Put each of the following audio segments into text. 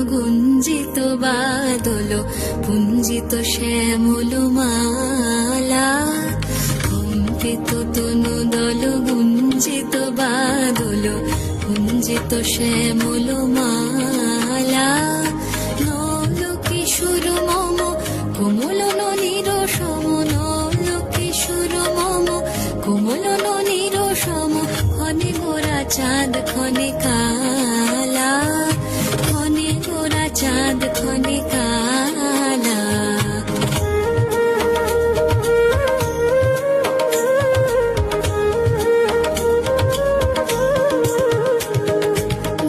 গুঞ্জিত বাদল পুঞ্জিত শ্যামল মালা, কম্পিত তনু দল গুঞ্জিত বাদল পুঞ্জিত শ্যামল মালা। নল কিশোর মম কোমল ননীর সম, নল কিশোর মম কোমল ননীর সম, ক্ষণে গোরা চাঁদ ক্ষণে কালা, ক্ষণে গোরা চাঁদ ক্ষণে কালা।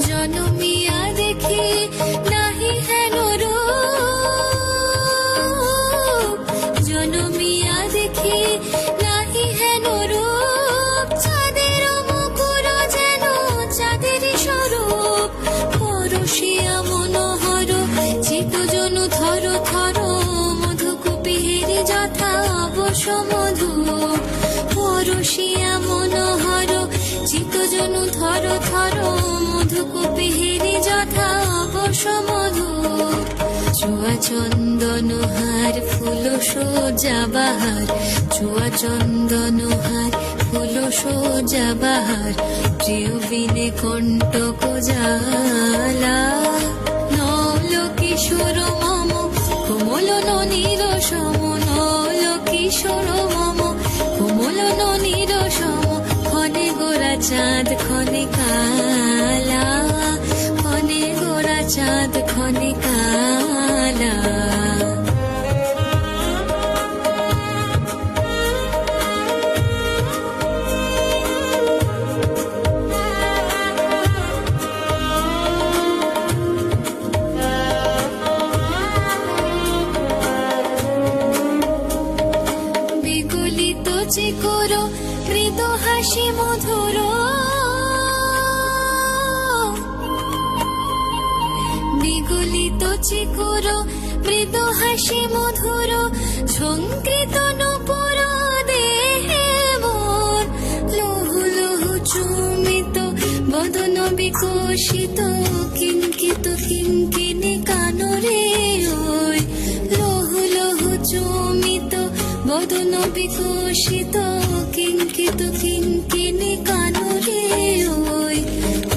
জনমিয়া দেখি নাহি হেন রূপ, জনমিয়া দেখি নাহি হেন রূপ, চাঁদের মুকুর যেন চাঁদের স্বরূপ। পরশিয়া মনোহর চিত জনু থর থর, মধুকুপিহের যথা অবশ মধু। পরশিয়া মনোহর চিত জনু থর থর, মধুকুপিহের যথা অবশ মধু। চুয়া চন্দন হার ফুল সোজা বাহার, চুয়া চন্দন হার ফুল সোজা বাহার, প্রিয় বিনে কণ্টক জ্বালা। নল কিশোর মম কোমল ননীর সম, নল কিশোর মম কোমল ননীর সম, ক্ষণে গোরা চাঁদ ক্ষণে কালা, ক্ষণে গোরা চাঁদ ক্ষণে কালা। বিগলিত চিকর মৃদু হাসি মধুর, বিগলিত চিকর মৃদু হাসি মধুর, ঝঙ্কৃত নূপুর দেহে মোর। লহু লহু চুমিত বদন বিকশিত, কিঙ্কিত কিঙ্কিনি কানরে ওই। লহু লহু চুমিত বদন বিকশিত, কিঙ্কিত কিঙ্কিনি কানরে ওই।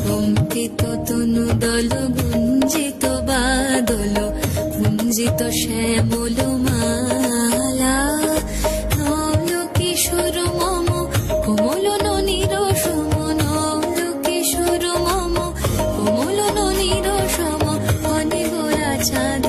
কম্পিত তনু দল গুঞ্জিত বাদল পুঞ্জিত শ্যামল মালা। নল কিশোর মম কোমল ননীর সম, নল কিশোর মম কোমল ননীর সম, ক্ষণে গোরা চাঁদ